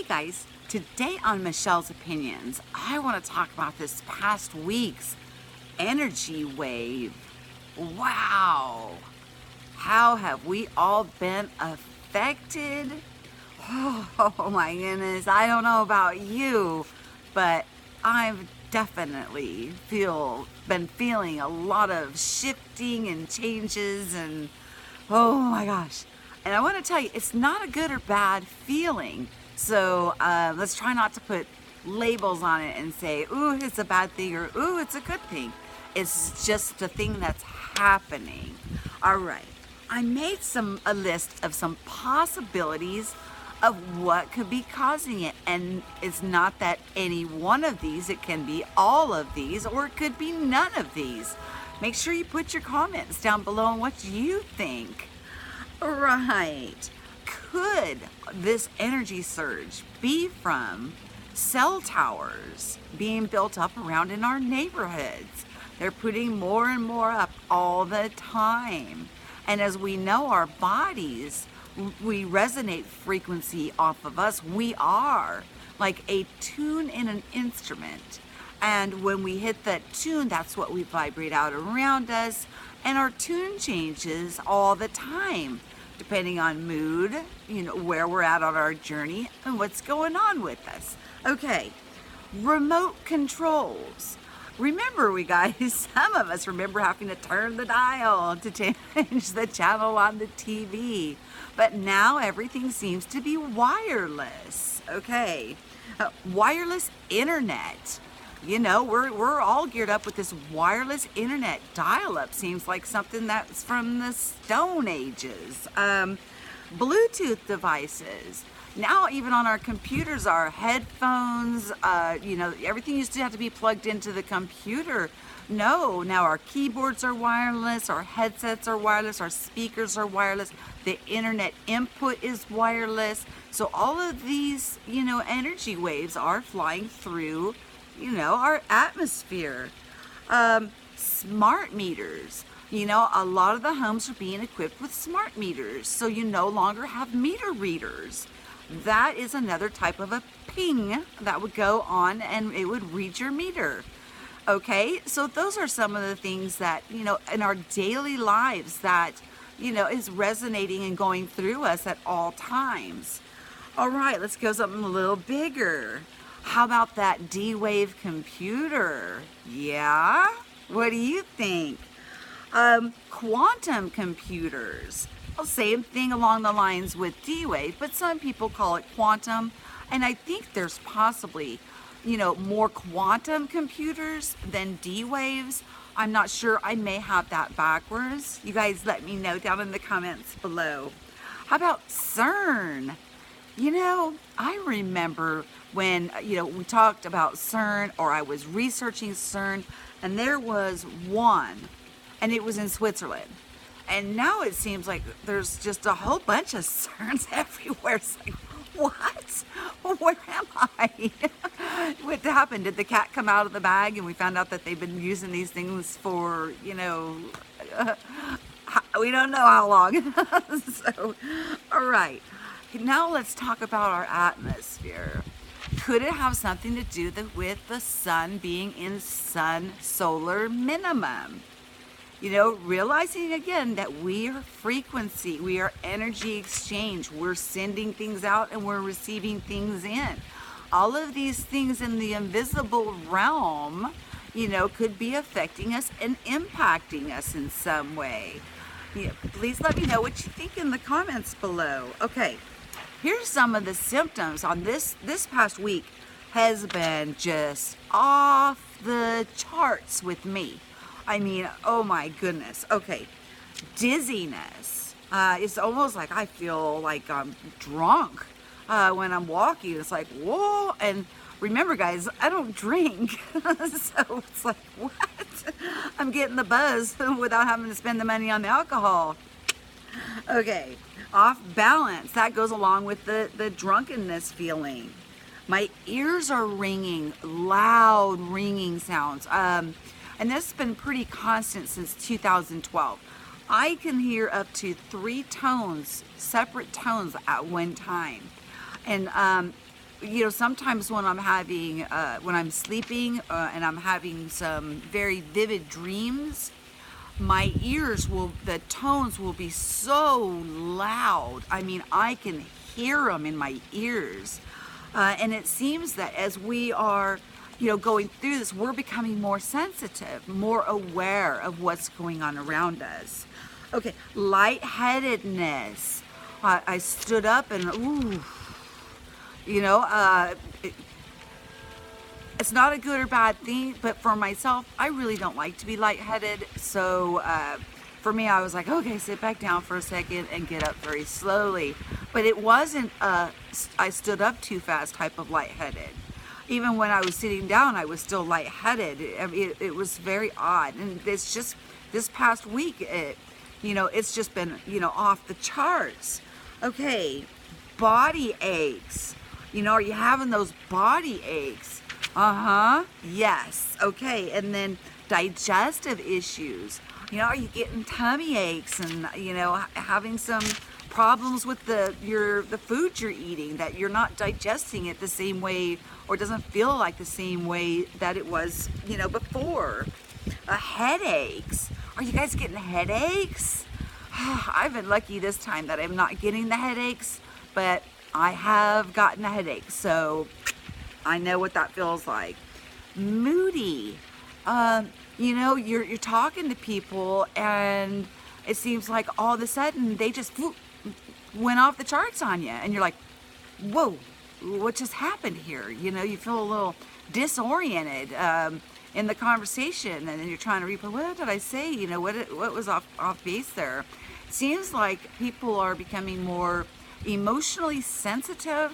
Hey guys, today on Michelle's Opinions, I want to talk about this past week's energy wave. Wow, how have we all been affected? Oh my goodness, I don't know about you, but I've definitely been feeling a lot of shifting and changes and oh my gosh. And I want to tell you, it's not a good or bad feeling. So let's try not to put labels on it and say, ooh, it's a bad thing or ooh, it's a good thing. It's just a thing that's happening. All right. I made a list of some possibilities of what could be causing it. And it's not that any one of these, it can be all of these, or it could be none of these. Make sure you put your comments down below on what you think. Right. Could this energy surge be from cell towers being built up around in our neighborhoods? They're putting more and more up all the time. And as we know, our bodies, we resonate frequency off of us. We are like a tune in an instrument. And when we hit that tune, that's what we vibrate out around us. And our tune changes all the time, depending on mood, where we're at on our journey and what's going on with us. Okay, remote controls. Remember, we guys, some of us remember having to turn the dial to change the channel on the TV. But now everything seems to be wireless. Okay, wireless internet. We're all geared up with this wireless internet. Dial-up seems like something that's from the Stone Ages. Bluetooth devices. Now even on our computers, our headphones, everything used to have to be plugged into the computer. No, now our keyboards are wireless, our headsets are wireless, our speakers are wireless, the internet input is wireless. So all of these, energy waves are flying through our atmosphere. Smart meters. A lot of the homes are being equipped with smart meters, so you no longer have meter readers. That is another type of a ping that would go on and it would read your meter. Okay, so those are some of the things that, in our daily lives that, is resonating and going through us at all times. All right, let's go something a little bigger. How about that D-Wave computer? Yeah? What do you think? Quantum computers. Well, same thing along the lines with D-Wave, but some people call it quantum. And I think there's possibly, more quantum computers than D-Waves. I'm not sure. I may have that backwards. You guys let me know down in the comments below. How about CERN? I remember when, we talked about CERN, or I was researching CERN, and there was one, and it was in Switzerland. And now it seems like there's just a whole bunch of CERNs everywhere. It's like, what? Where am I? What happened? Did the cat come out of the bag and we found out that they've been using these things for, we don't know how long. So, all right. Now let's talk about our atmosphere. Could it have something to do with the sun being in sun solar minimum? Realizing again that we are frequency, we are energy exchange. We're sending things out and we're receiving things in. All of these things in the invisible realm, could be affecting us and impacting us in some way. Please let me know what you think in the comments below. Okay. Here's some of the symptoms on this past week has been just off the charts with me. I mean, oh my goodness. Okay, dizziness. It's almost like I feel like I'm drunk when I'm walking. It's like, whoa. And remember, guys, I don't drink. So it's like, what? I'm getting the buzz without having to spend the money on the alcohol. Okay, off balance. That goes along with the drunkenness feeling. My ears are ringing, loud ringing sounds. And this has been pretty constant since 2012. I can hear up to 3 tones, separate tones at one time. And sometimes when when I'm sleeping and I'm having some very vivid dreams, the tones will be so loud. I mean, I can hear them in my ears. And it seems that as we are, going through this, we're becoming more sensitive, more aware of what's going on around us. Okay, lightheadedness. I stood up and, ooh, it's not a good or bad thing, but for myself, I really don't like to be lightheaded. So for me, I was like, okay, sit back down for a second and get up very slowly. But it wasn't I stood up too fast type of lightheaded. Even when I was sitting down, I was still lightheaded. It was very odd. And it's just this past week, it's just been, off the charts. Okay, body aches. Are you having those body aches? Yes. Okay. And then digestive issues. Are you getting tummy aches and, having some problems with the food you're eating, that you're not digesting it the same way, or doesn't feel like the same way that it was, before? Headaches. Are you guys getting headaches? I've been lucky this time that I'm not getting the headaches, but I have gotten a headache, so I know what that feels like. Moody. You're talking to people and it seems like all of a sudden they just went off the charts on you, and you're like, whoa, what just happened here? You feel a little disoriented in the conversation, and then you're trying to replay, what did I say? What was off base there? It seems like people are becoming more emotionally sensitive,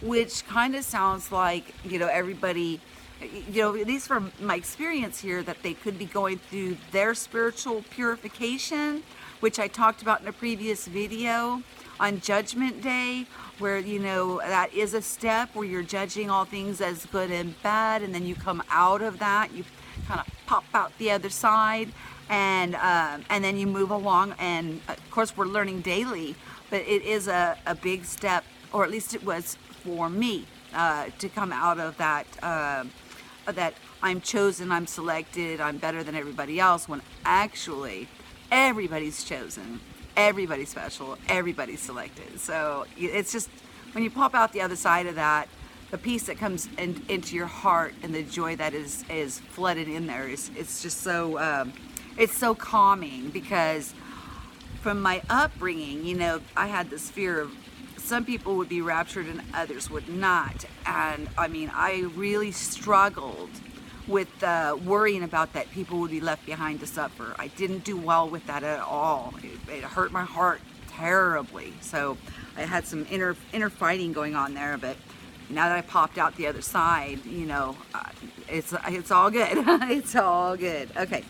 which kind of sounds like, everybody, at least from my experience here, that they could be going through their spiritual purification, which I talked about in a previous video on Judgment Day, where, that is a step where you're judging all things as good and bad, and then you come out of that, you kind of pop out the other side, and then you move along, and of course we're learning daily, but it is a big step, or at least it was for me, to come out of that, that I'm chosen, I'm selected, I'm better than everybody else, when actually everybody's chosen, everybody's special, everybody's selected. So it's just, when you pop out the other side of that, the peace that comes into your heart and the joy that is flooded in there, it's just so, it's so calming, because from my upbringing, I had this fear of some people would be raptured and others would not. And I mean, I really struggled with worrying about that people would be left behind to suffer. I didn't do well with that at all. It hurt my heart terribly. So I had some inner fighting going on there, but now that I popped out the other side, it's all good. It's all good. Okay.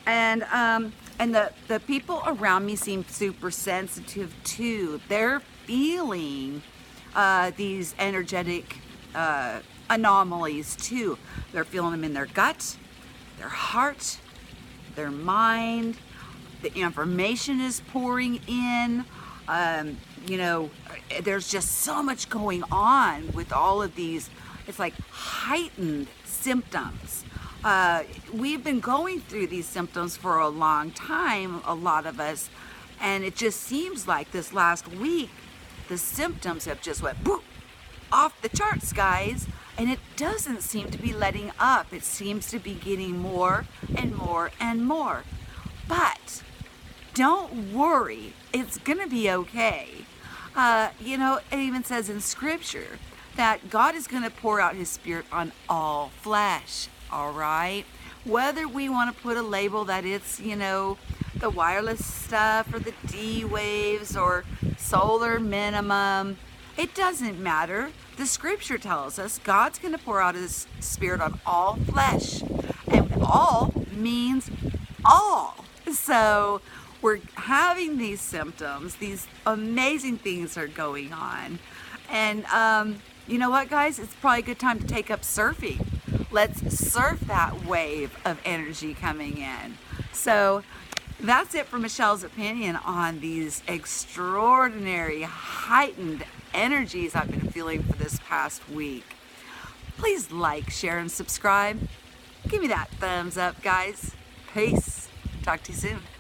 And the people around me seem super sensitive too. They're feeling these energetic anomalies too. They're feeling them in their gut, their heart, their mind. The information is pouring in. There's just so much going on with all of these. It's like heightened symptoms. We've been going through these symptoms for a long time, a lot of us, and it just seems like this last week, the symptoms have just went boop, off the charts, guys, and it doesn't seem to be letting up. It seems to be getting more and more and more. But don't worry, it's gonna be okay. It even says in Scripture that God is gonna pour out His Spirit on all flesh. All right, whether we want to put a label that it's, the wireless stuff or the D waves or solar minimum, it doesn't matter. The Scripture tells us God's going to pour out His Spirit on all flesh, and all means all. So we're having these symptoms, these amazing things are going on, and you know what, guys, it's probably a good time to take up surfing. Let's surf that wave of energy coming in. So that's it for Michelle's opinion on these extraordinary heightened energies I've been feeling for this past week. Please like, share, and subscribe. Give me that thumbs up, guys. Peace. Talk to you soon.